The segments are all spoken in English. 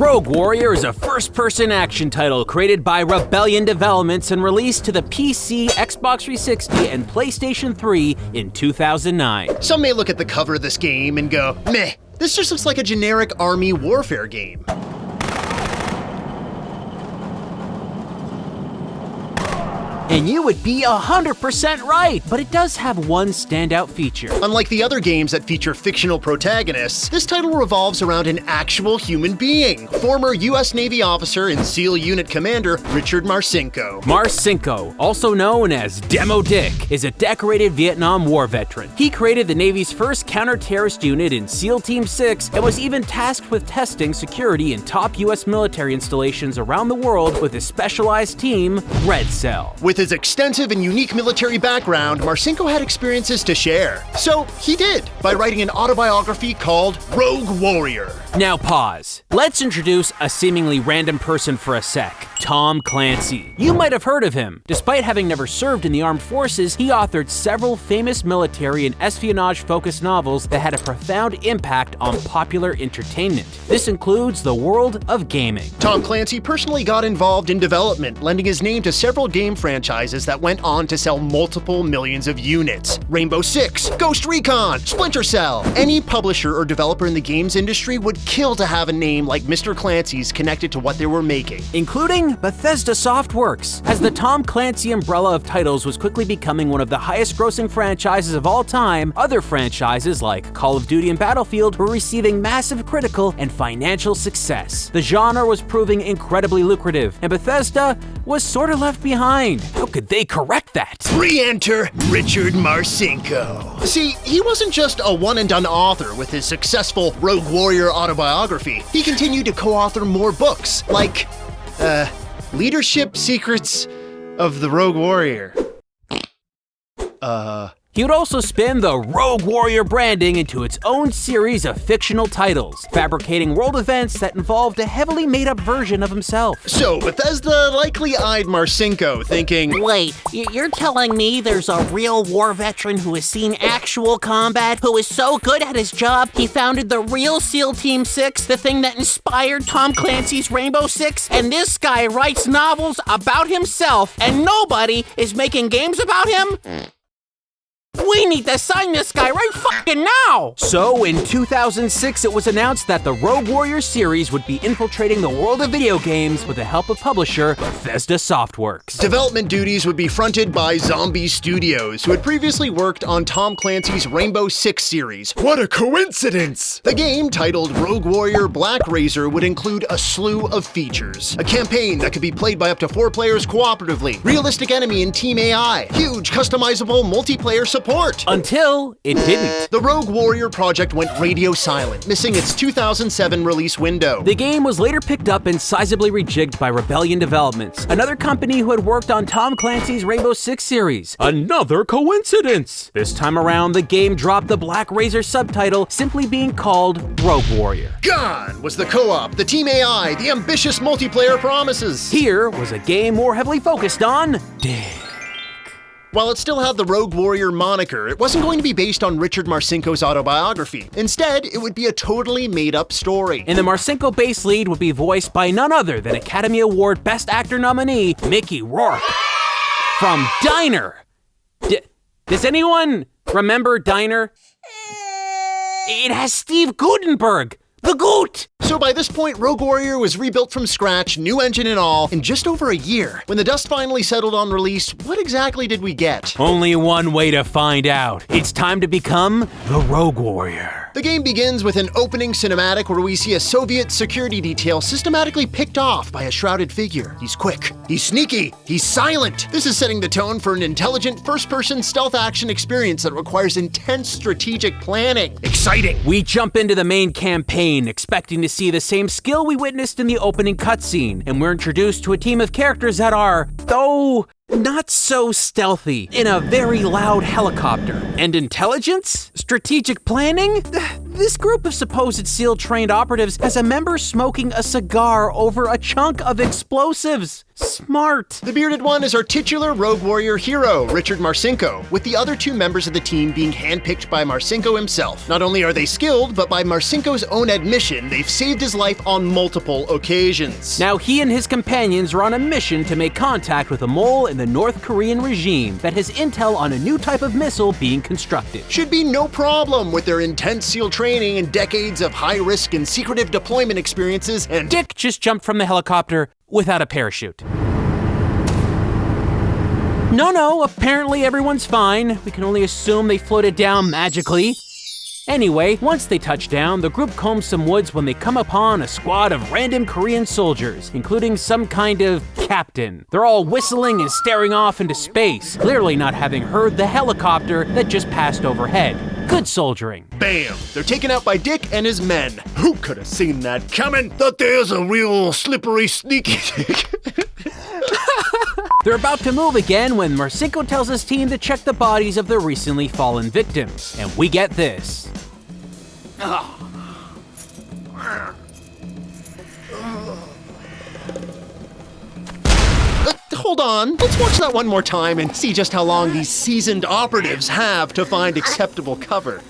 Rogue Warrior is a first-person action title created by Rebellion Developments and released to the PC, Xbox 360, and PlayStation 3 in 2009. Some may look at the cover of this game and go, meh, this just looks like a generic army warfare game. And you would be 100% right, but it does have one standout feature. Unlike the other games that feature fictional protagonists, this title revolves around an actual human being, former US Navy officer and SEAL Unit Commander Richard Marcinko. Marcinko, also known as Demo Dick, is a decorated Vietnam War veteran. He created the Navy's first counter-terrorist unit in SEAL Team 6 and was even tasked with testing security in top US military installations around the world with his specialized team, Red Cell. With his extensive and unique military background, Marcinko had experiences to share. So he did, by writing an autobiography called Rogue Warrior. Now pause. Let's introduce a seemingly random person for a sec. Tom Clancy. You might have heard of him. Despite having never served in the armed forces, he authored several famous military and espionage-focused novels that had a profound impact on popular entertainment. This includes the world of gaming. Tom Clancy personally got involved in development, lending his name to several game franchises that went on to sell multiple millions of units. Rainbow Six, Ghost Recon, Splinter Cell. Any publisher or developer in the games industry would kill to have a name like Mr. Clancy's connected to what they were making. Including Bethesda Softworks, as the Tom Clancy umbrella of titles was quickly becoming one of the highest-grossing franchises of all time. Other franchises like Call of Duty and Battlefield were receiving massive critical and financial success. The genre was proving incredibly lucrative, and Bethesda was sort of left behind. How could they correct that? Re-enter Richard Marcinko. See, he wasn't just a one-and-done author with his successful Rogue Warrior autobiography. He continued to co-author more books, like, Leadership Secrets of the Rogue Warrior. He would also spin the Rogue Warrior branding into its own series of fictional titles, fabricating world events that involved a heavily made-up version of himself. So Bethesda likely eyed Marcinko, thinking, wait, you're telling me there's a real war veteran who has seen actual combat, who is so good at his job, he founded the real SEAL Team 6, the thing that inspired Tom Clancy's Rainbow Six, and this guy writes novels about himself, and nobody is making games about him? We need to sign this guy right fucking now! So, in 2006, it was announced that the Rogue Warrior series would be infiltrating the world of video games with the help of publisher Bethesda Softworks. Development duties would be fronted by Zombie Studios, who had previously worked on Tom Clancy's Rainbow Six series. What a coincidence! The game, titled Rogue Warrior Black Razor, would include a slew of features. A campaign that could be played by up to 4 players cooperatively, realistic enemy and team AI, huge customizable multiplayer support. Until it didn't. The Rogue Warrior project went radio silent, missing its 2007 release window. The game was later picked up and sizably rejigged by Rebellion Developments, another company who had worked on Tom Clancy's Rainbow Six series. Another coincidence! This time around, the game dropped the Black Razor subtitle, simply being called Rogue Warrior. Gone was the co-op, the team AI, the ambitious multiplayer promises. Here was a game more heavily focused on dig. While it still had the Rogue Warrior moniker, it wasn't going to be based on Richard Marcinko's autobiography. Instead, it would be a totally made-up story. And the Marcinko base lead would be voiced by none other than Academy Award Best Actor nominee Mickey Rourke from Diner. Does anyone remember Diner? It has Steve Guttenberg, the Goot! So by this point, Rogue Warrior was rebuilt from scratch, new engine and all, in just over a year. When the dust finally settled on release, what exactly did we get? Only one way to find out. It's time to become the Rogue Warrior. The game begins with an opening cinematic where we see a Soviet security detail systematically picked off by a shrouded figure. He's quick, he's sneaky, he's silent. This is setting the tone for an intelligent first-person stealth action experience that requires intense strategic planning. Exciting! We jump into the main campaign, expecting to see the same skill we witnessed in the opening cutscene, and we're introduced to a team of characters that are, though not so stealthy, in a very loud helicopter. And intelligence? Strategic planning? This group of supposed SEAL-trained operatives has a member smoking a cigar over a chunk of explosives. Smart. The bearded one is our titular Rogue Warrior hero, Richard Marcinko, with the other two members of the team being handpicked by Marcinko himself. Not only are they skilled, but by Marcinko's own admission, they've saved his life on multiple occasions. Now he and his companions are on a mission to make contact with a mole in the North Korean regime that has intel on a new type of missile being constructed. Should be no problem with their intense SEAL training and decades of high-risk and secretive deployment experiences, and Dick just jumped from the helicopter without a parachute. No, apparently everyone's fine. We can only assume they floated down magically. Anyway, once they touch down, the group combs some woods when they come upon a squad of random Korean soldiers, including some kind of captain. They're all whistling and staring off into space, clearly not having heard the helicopter that just passed overhead. Good soldiering. bam! They're taken out by Dick and his men. Who could have seen that coming? That there's a real slippery, sneaky Dick. They're about to move again when Marcinko tells his team to check the bodies of the recently fallen victims. And we get this. Hold on, let's watch that one more time and see just how long these seasoned operatives have to find acceptable cover.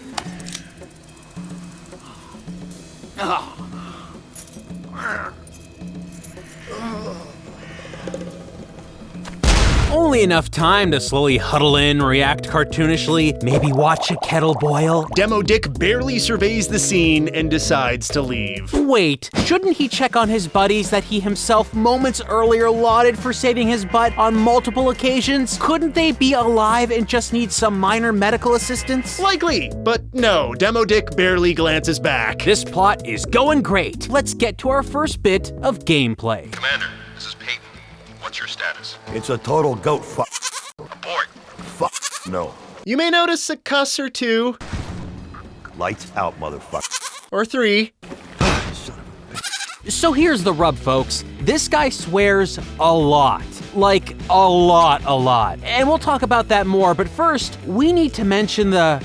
Only enough time to slowly huddle in, react cartoonishly, maybe watch a kettle boil. Demo Dick barely surveys the scene and decides to leave. Wait, shouldn't he check on his buddies that he himself moments earlier lauded for saving his butt on multiple occasions? Couldn't they be alive and just need some minor medical assistance? Likely, but no, Demo Dick barely glances back. This plot is going great. Let's get to our first bit of gameplay. Commander, this is Peyton. What's your status? It's a total goat fuck. Report. Fuck. No. You may notice a cuss or two, Lights out, motherfucker. or three. So here's the rub, folks. This guy swears a lot. Like, a lot. And we'll talk about that more, but first, we need to mention the...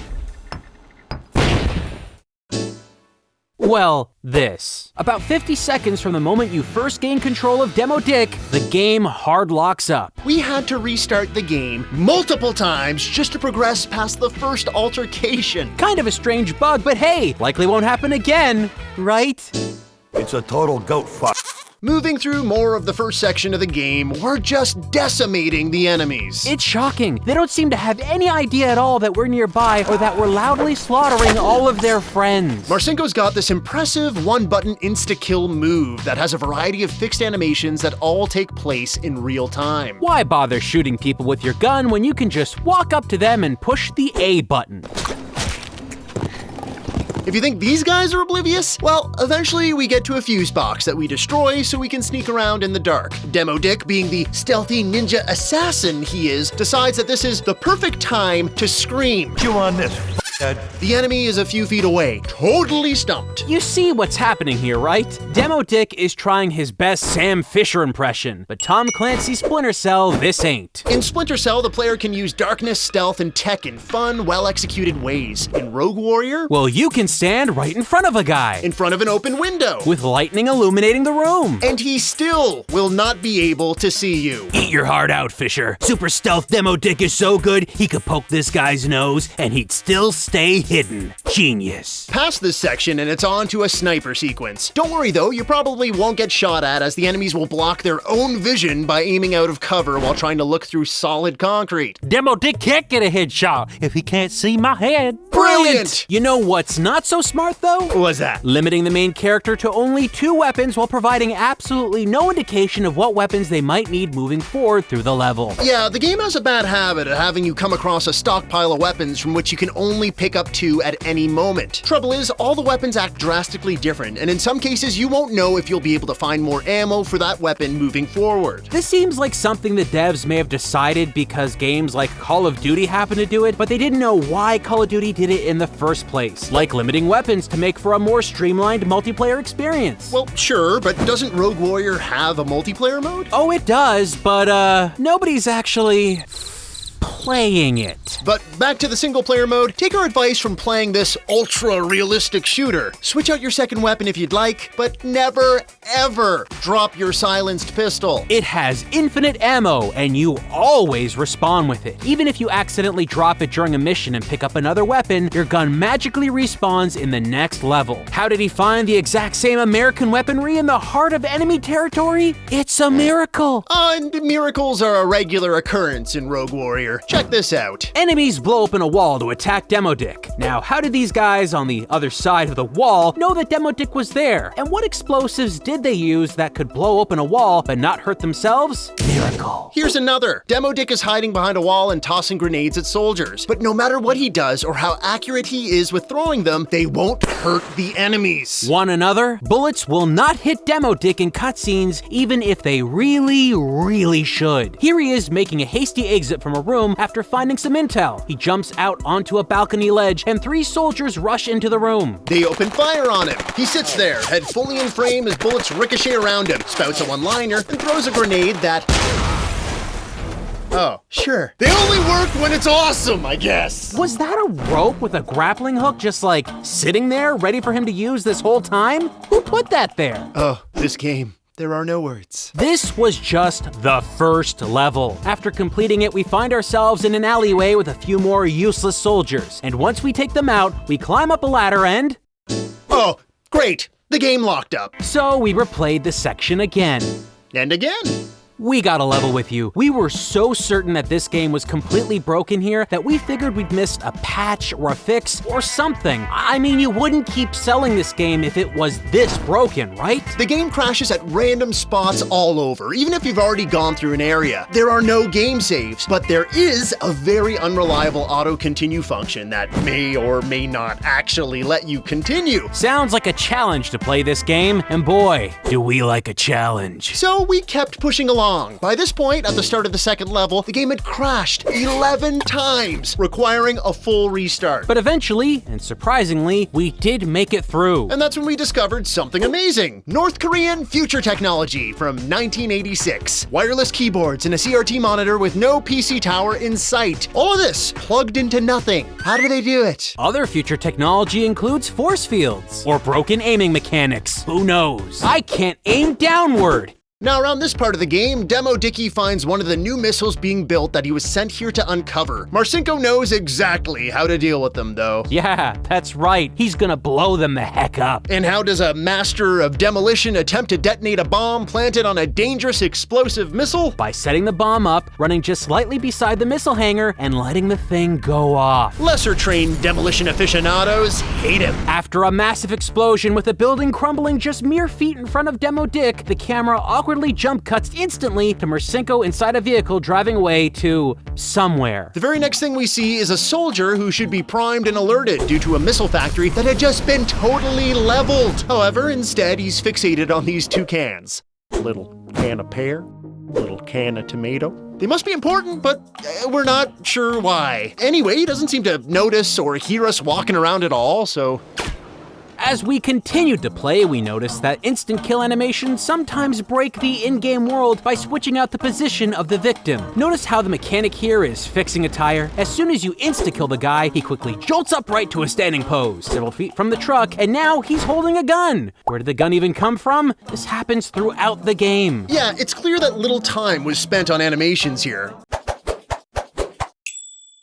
well, this. About 50 seconds from the moment you first gain control of Demo Dick, the game hard locks up. We had to restart the game multiple times just to progress past the first altercation. Kind of a strange bug, but hey, likely won't happen again, right? It's a total goat fuck. Moving through more of the first section of the game, we're just decimating the enemies. It's shocking. They don't seem to have any idea at all that we're nearby or that we're loudly slaughtering all of their friends. Marcinko's got this impressive one-button insta-kill move that has a variety of fixed animations that all take place in real time. Why bother shooting people with your gun when you can just walk up to them and push the A button? If you think these guys are oblivious, well, eventually we get to a fuse box that we destroy so we can sneak around in the dark. Demo Dick, being the stealthy ninja assassin he is, decides that this is the perfect time to scream. Chew on this, f***head. The enemy is a few feet away, totally stumped. You see what's happening here, right? Demo Dick is trying his best Sam Fisher impression, but Tom Clancy's Splinter Cell, this ain't. In Splinter Cell, the player can use darkness, stealth, and tech in fun, well-executed ways. In Rogue Warrior, Well, you can stand right in front of a guy, in front of an open window, with lightning illuminating the room. and he still will not be able to see you. Eat your heart out, Fisher. Super stealth Demo Dick is so good, he could poke this guy's nose, and he'd still stay hidden. Genius. Past this section and it's on to a sniper sequence. Don't worry though, you probably won't get shot at as the enemies will block their own vision by aiming out of cover while trying to look through solid concrete. Demo Dick can't get a headshot if he can't see my head. Brilliant! You know what's not so smart though? What was that? Limiting the main character to only 2 weapons while providing absolutely no indication of what weapons they might need moving forward through the level. Yeah, the game has a bad habit of having you come across a stockpile of weapons from which you can only pick up 2 at any moment. Trouble is, all the weapons act drastically different, and in some cases you won't know if you'll be able to find more ammo for that weapon moving forward. This seems like something the devs may have decided because games like Call of Duty happen to do it, but they didn't know why Call of Duty did it in the first place, like limiting weapons to make for a more streamlined multiplayer experience. Well, sure, but doesn't Rogue Warrior have a multiplayer mode? Oh, it does, but nobody's actually playing it. But back to the single-player mode, take our advice from playing this ultra-realistic shooter. Switch out your second weapon if you'd like, but never, ever drop your silenced pistol. It has infinite ammo, and you always respawn with it. Even if you accidentally drop it during a mission and pick up another weapon, your gun magically respawns in the next level. How did he find the exact same American weaponry in the heart of enemy territory? It's a miracle. And miracles are a regular occurrence in Rogue Warrior. Check this out. Enemies blow open a wall to attack Demo Dick. Now, how did these guys on the other side of the wall know that Demo Dick was there? And what explosives did they use that could blow open a wall but not hurt themselves? Miracle. Here's another. Demo Dick is hiding behind a wall and tossing grenades at soldiers. But no matter what he does or how accurate he is with throwing them, they won't hurt the enemies. Want another? Bullets will not hit Demo Dick in cutscenes, even if they really should. Here he is making a hasty exit from a room after finding some intel. He jumps out onto a balcony ledge and 3 soldiers rush into the room. They open fire on him. He sits there, head fully in frame as bullets ricochet around him, spouts a one-liner, and throws a grenade that... Oh, sure. They only work when it's awesome, I guess. Was that a rope with a grappling hook just like sitting there ready for him to use this whole time? Who put that there? Oh, this game. There are no words. This was just the first level. After completing it, we find ourselves in an alleyway with a few more useless soldiers. And once we take them out, we climb up a ladder and... Oh, great. The game locked up. So we replayed the section again. And again. We got a level with you. We were so certain that this game was completely broken here that we figured we'd missed a patch or a fix or something. I mean, you wouldn't keep selling this game if it was this broken, right? The game crashes at random spots all over, even if you've already gone through an area. There are no game saves, but there is a very unreliable auto-continue function that may or may not actually let you continue. Sounds like a challenge to play this game, and boy, do we like a challenge. So we kept pushing along. By this point, at the start of the second level, the game had crashed 11 times, requiring a full restart. But eventually, and surprisingly, we did make it through. And that's when we discovered something amazing. North Korean future technology from 1986. Wireless keyboards and a CRT monitor with no PC tower in sight. All of this plugged into nothing. How do they do it? Other future technology includes force fields or broken aiming mechanics. Who knows? I can't aim downward. Now, around this part of the game, Demo Dicky finds one of the new missiles being built that he was sent here to uncover. Marcinko knows exactly how to deal with them, though. Yeah, that's right. He's gonna blow them the heck up. And how does a master of demolition attempt to detonate a bomb planted on a dangerous explosive missile? By setting the bomb up, running just slightly beside the missile hangar, and letting the thing go off. Lesser-trained demolition aficionados hate him. After a massive explosion with the building crumbling just mere feet in front of Demo Dick, the camera awkwardly jump cuts instantly to Marcinko inside a vehicle driving away to somewhere. The very next thing we see is a soldier who should be primed and alerted due to a missile factory that had just been totally leveled. However, instead, he's fixated on these 2 cans. Little can of pear, little can of tomato. They must be important, but we're not sure why. Anyway, he doesn't seem to notice or hear us walking around at all, so... As we continued to play, we noticed that instant kill animations sometimes break the in-game world by switching out the position of the victim. Notice how the mechanic here is fixing a tire. As soon as you insta-kill the guy, he quickly jolts upright to a standing pose, several feet from the truck, and now he's holding a gun. Where did the gun even come from? This happens throughout the game. Yeah, it's clear that little time was spent on animations here.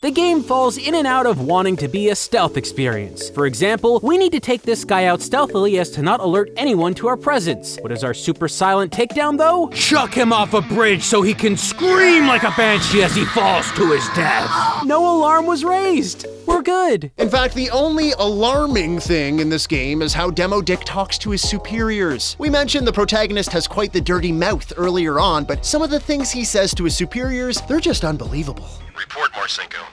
The game falls in and out of wanting to be a stealth experience. For example, we need to take this guy out stealthily as to not alert anyone to our presence. What is our super silent takedown though? Chuck him off a bridge so he can scream like a banshee as he falls to his death. No alarm was raised. We're good. In fact, the only alarming thing in this game is how Demo Dick talks to his superiors. We mentioned the protagonist has quite the dirty mouth earlier on, but some of the things he says to his superiors, they're just unbelievable. Report, Marcinko.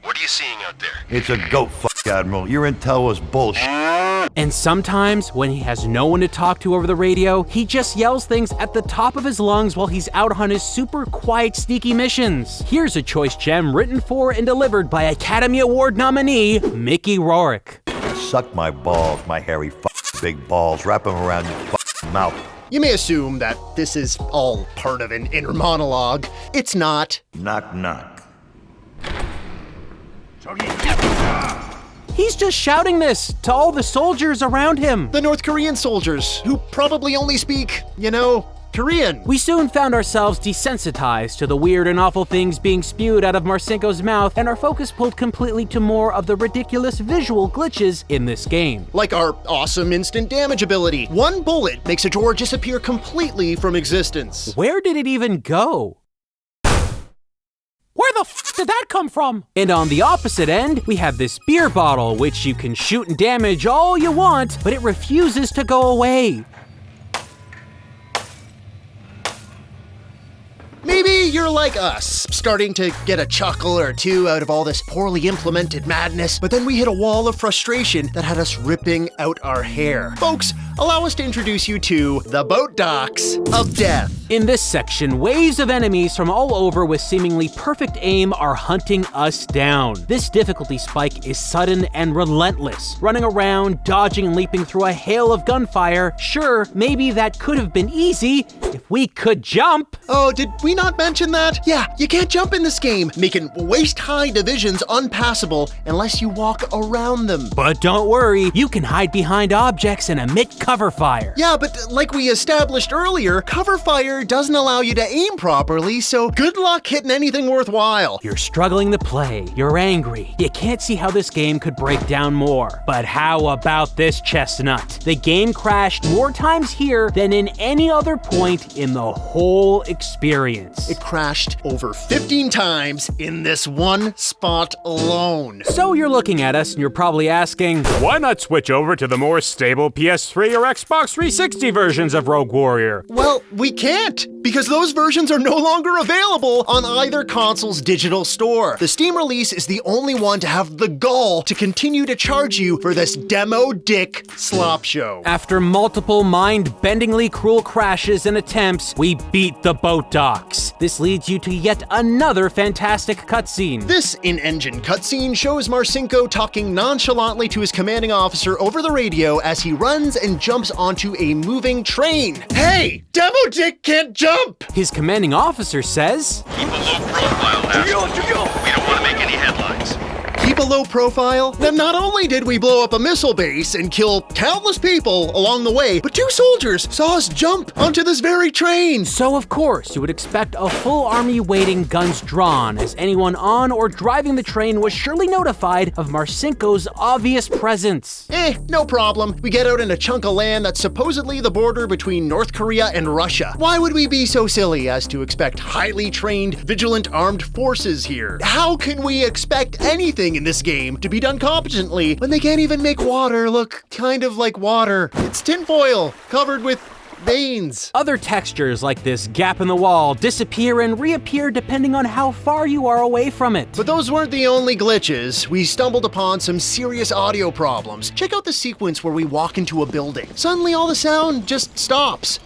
What are you seeing out there? It's a goat fuck, Admiral. Your intel was bullshit. And sometimes, when he has no one to talk to over the radio, he just yells things at the top of his lungs while he's out on his super quiet, sneaky missions. Here's a choice gem written for and delivered by Academy Award nominee Mickey Rourke. Suck my balls, my hairy fuck big balls. Wrap them around your fuck mouth. You may assume that this is all part of an inner monologue. It's not. Knock, knock. He's just shouting this to all the soldiers around him. The North Korean soldiers, who probably only speak, Korean. We soon found ourselves desensitized to the weird and awful things being spewed out of Marcinko's mouth, and our focus pulled completely to more of the ridiculous visual glitches in this game. Like our awesome instant damage ability. One bullet makes a drawer disappear completely from existence. Where did it even go? Where the f did that come from? And on the opposite end, we have this beer bottle, which you can shoot and damage all you want, but it refuses to go away. Maybe you're like us, starting to get a chuckle or two out of all this poorly implemented madness, but then we hit a wall of frustration that had us ripping out our hair. Folks, allow us to introduce you to the boat docks of death. In this section, waves of enemies from all over with seemingly perfect aim are hunting us down. This difficulty spike is sudden and relentless, running around, dodging and leaping through a hail of gunfire. Sure, maybe that could have been easy if we could jump. Oh, did we not mention that? Yeah, you can't jump in this game, making waist-high divisions unpassable unless you walk around them. But don't worry, you can hide behind objects and emit cover fire. Yeah, but like we established earlier, cover fire doesn't allow you to aim properly, so good luck hitting anything worthwhile. You're struggling to play, you're angry, you can't see how this game could break down more. But how about this chestnut? The game crashed more times here than in any other point in the whole experience. It crashed over 15 times in this one spot alone. So you're looking at us and you're probably asking, why not switch over to the more stable PS3 or Xbox 360 versions of Rogue Warrior? Well, we can't, because those versions are no longer available on either console's digital store. The Steam release is the only one to have the gall to continue to charge you for this demo dick slop show. After multiple mind-bendingly cruel crashes and attempts, we beat the boat docks. This leads you to yet another fantastic cutscene. This in-engine cutscene shows Marcinko talking nonchalantly to his commanding officer over the radio as he runs and jumps onto a moving train. Hey, demo dick can't jump! His commanding officer says, Keep a low profile, asshole. We don't want to make any headlines. Keep a low profile? Then not only did we blow up a missile base and kill countless people along the way, but 2 soldiers saw us jump onto this very train. So of course, you would expect a full army waiting, guns drawn, as anyone on or driving the train was surely notified of Marcinko's obvious presence. No problem. We get out in a chunk of land that's supposedly the border between North Korea and Russia. Why would we be so silly as to expect highly trained, vigilant armed forces here? How can we expect anything in this game to be done competently when they can't even make water look kind of like water? It's tinfoil covered with veins. Other textures like this gap in the wall disappear and reappear depending on how far you are away from it. But those weren't the only glitches. We stumbled upon some serious audio problems. Check out the sequence where we walk into a building. Suddenly all the sound just stops.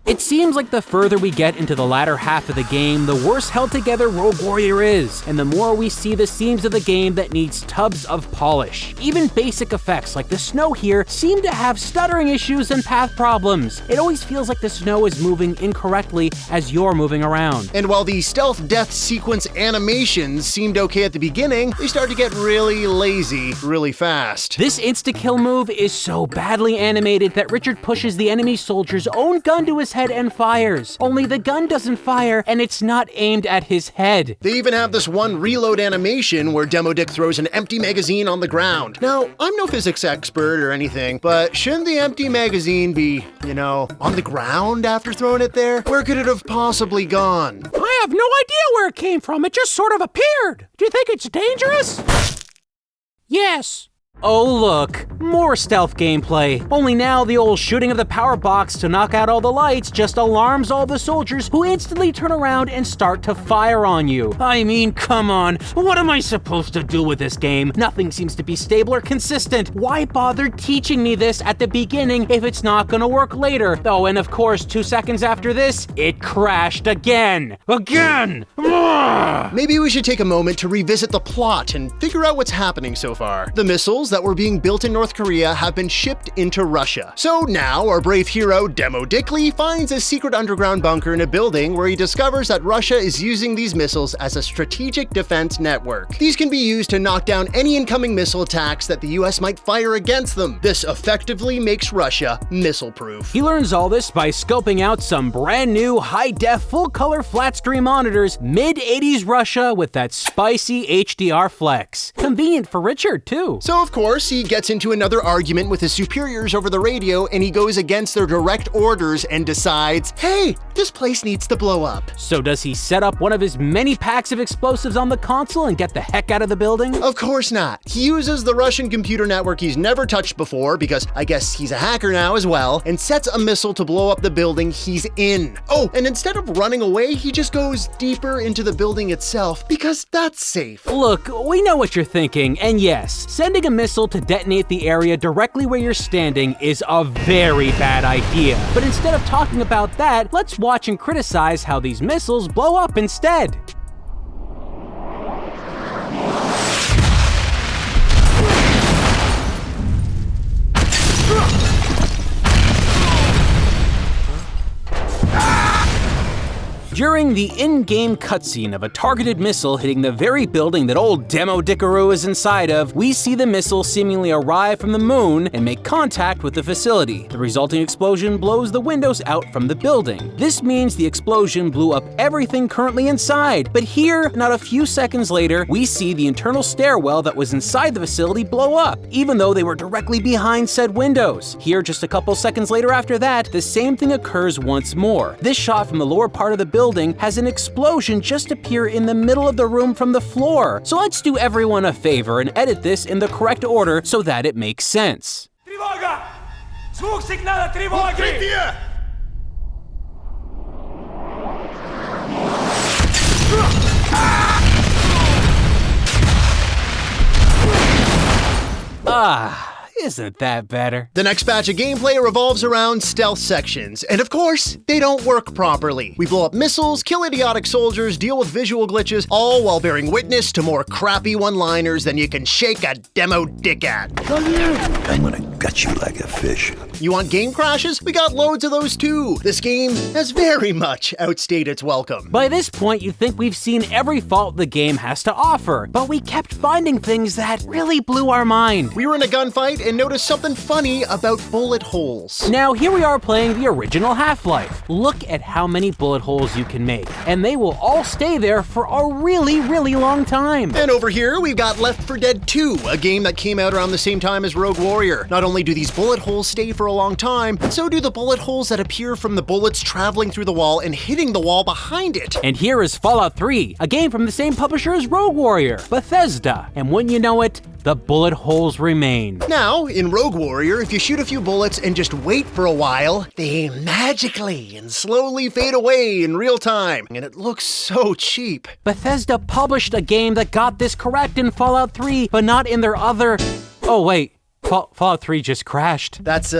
It seems like the further we get into the latter half of the game, the worse held together Rogue Warrior is, and the more we see the seams of the game that needs tubs of polish. Even basic effects like the snow here seem to have stuttering issues and path problems. It always feels like the snow is moving incorrectly as you're moving around. And while the stealth death sequence animations seemed okay at the beginning, they start to get really lazy really fast. This insta-kill move is so badly animated that Richard pushes the enemy soldier's own gun to his head and fires. Only the gun doesn't fire, and it's not aimed at his head. They even have this one reload animation where Demo Dick throws an empty magazine on the ground. Now, I'm no physics expert or anything, but shouldn't the empty magazine be, on the ground after throwing it there? Where could it have possibly gone? I have no idea where it came from. It just sort of appeared. Do you think it's dangerous? Yes. Oh look, more stealth gameplay. Only now the old shooting of the power box to knock out all the lights just alarms all the soldiers who instantly turn around and start to fire on you. I mean, come on, what am I supposed to do with this game? Nothing seems to be stable or consistent. Why bother teaching me this at the beginning if it's not gonna work later? Oh, and of course, 2 seconds after this, it crashed again. Again! Maybe we should take a moment to revisit the plot and figure out what's happening so far. The missiles missiles that were being built in North Korea have been shipped into Russia. So now our brave hero, Demo Dickley, finds a secret underground bunker in a building where he discovers that Russia is using these missiles as a strategic defense network. These can be used to knock down any incoming missile attacks that the US might fire against them. This effectively makes Russia missile-proof. He learns all this by scoping out some brand new high-def full-color flat-screen monitors, mid-80s Russia with that spicy HDR flex. Convenient for Richard, too. So of course, he gets into another argument with his superiors over the radio, and he goes against their direct orders and decides, hey, this place needs to blow up. So does he set up one of his many packs of explosives on the console and get the heck out of the building? Of course not. He uses the Russian computer network he's never touched before, because I guess he's a hacker now as well, and sets a missile to blow up the building he's in. Oh, and instead of running away, he just goes deeper into the building itself, because that's safe. Look, we know what you're thinking, and yes, sending a missile to detonate the area directly where you're standing is a very bad idea. But instead of talking about that, let's watch and criticize how these missiles blow up instead. During the in-game cutscene of a targeted missile hitting the very building that old Demo Dickaroo is inside of, we see the missile seemingly arrive from the moon and make contact with the facility. The resulting explosion blows the windows out from the building. This means the explosion blew up everything currently inside. But here, not a few seconds later, we see the internal stairwell that was inside the facility blow up, even though they were directly behind said windows. Here, just a couple seconds later after that, the same thing occurs once more. This shot from the lower part of the building has an explosion just appear in the middle of the room from the floor. So let's do everyone a favor and edit this in the correct order so that it makes sense. Тревога! Звук сигнала тревоги! Isn't that better? The next batch of gameplay revolves around stealth sections, and of course, they don't work properly. We blow up missiles, kill idiotic soldiers, deal with visual glitches, all while bearing witness to more crappy one-liners than you can shake a demo dick at. I'm gonna gut you like a fish. You want game crashes? We got loads of those too. This game has very much outstayed its welcome. By this point, you'd think we've seen every fault the game has to offer, but we kept finding things that really blew our mind. We were in a gunfight and noticed something funny about bullet holes. Now here we are playing the original Half-Life. Look at how many bullet holes you can make, and they will all stay there for a really, really long time. And over here, we've got Left 4 Dead 2, a game that came out around the same time as Rogue Warrior. Not only do these bullet holes stay for a long time, but so do the bullet holes that appear from the bullets traveling through the wall and hitting the wall behind it. And here is Fallout 3, a game from the same publisher as Rogue Warrior, Bethesda. And wouldn't you know it, the bullet holes remain. Now, in Rogue Warrior, if you shoot a few bullets and just wait for a while, they magically and slowly fade away in real time, and it looks so cheap. Bethesda published a game that got this correct in Fallout 3, but not in their other... Oh wait, Fallout 3 just crashed. That's,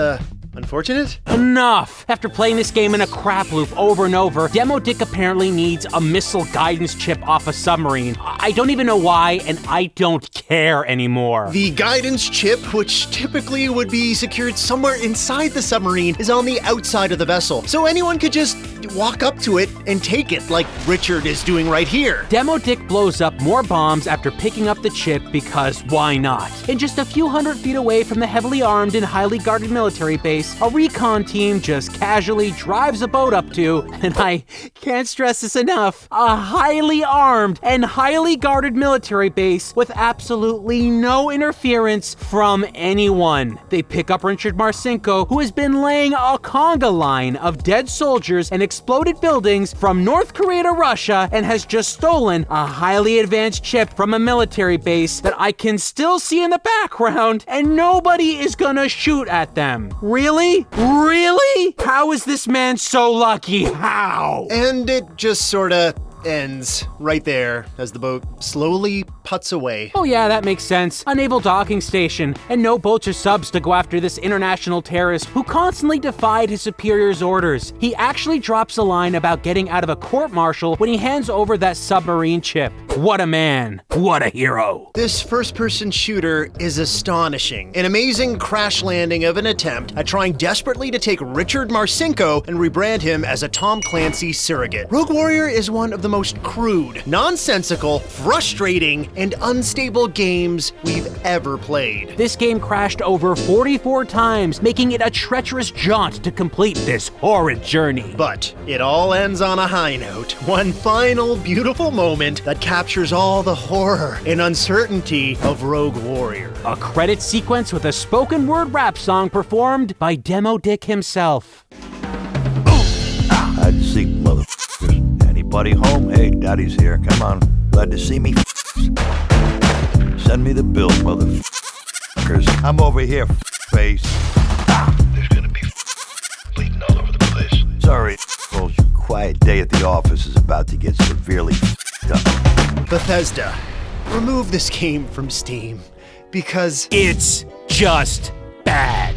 unfortunate? Enough! After playing this game in a crap loop over and over, Demo Dick apparently needs a missile guidance chip off a submarine. I don't even know why, and I don't care anymore. The guidance chip, which typically would be secured somewhere inside the submarine, is on the outside of the vessel, so anyone could just walk up to it and take it, like Richard is doing right here. Demo Dick blows up more bombs after picking up the chip because why not? And just a few hundred feet away from the heavily armed and highly guarded military base, a recon team just casually drives a boat up to, and I can't stress this enough, a highly armed and highly guarded military base with absolutely no interference from anyone. They pick up Richard Marcinko, who has been laying a conga line of dead soldiers and exploded buildings from North Korea to Russia, and has just stolen a highly advanced chip from a military base that I can still see in the background, and nobody is gonna shoot at them. Really? Really? How is this man so lucky? How? And it just sorta ends right there as the boat slowly puts away. Oh yeah, that makes sense. A naval docking station, and no boats or subs to go after this international terrorist who constantly defied his superior's orders. He actually drops a line about getting out of a court-martial when he hands over that submarine chip. What a man. What a hero. This first-person shooter is astonishing. An amazing crash landing of an attempt at trying desperately to take Richard Marcinko and rebrand him as a Tom Clancy surrogate. Rogue Warrior is one of the most crude, nonsensical, frustrating, and unstable games we've ever played. This game crashed over 44 times, making it a treacherous jaunt to complete this horrid journey. But it all ends on a high note. One final beautiful moment that captures all the horror and uncertainty of Rogue Warrior. A credit sequence with a spoken word rap song performed by Demo Dick himself. I'd see motherfuckers. Anybody home? Hey, Daddy's here. Come on. Glad to see me. Send me the bill, motherfuckers. I'm over here, face. There's gonna be bleeding all over the place. Sorry, your quiet day at the office is about to get severely up. Bethesda, remove this game from Steam because It's just bad.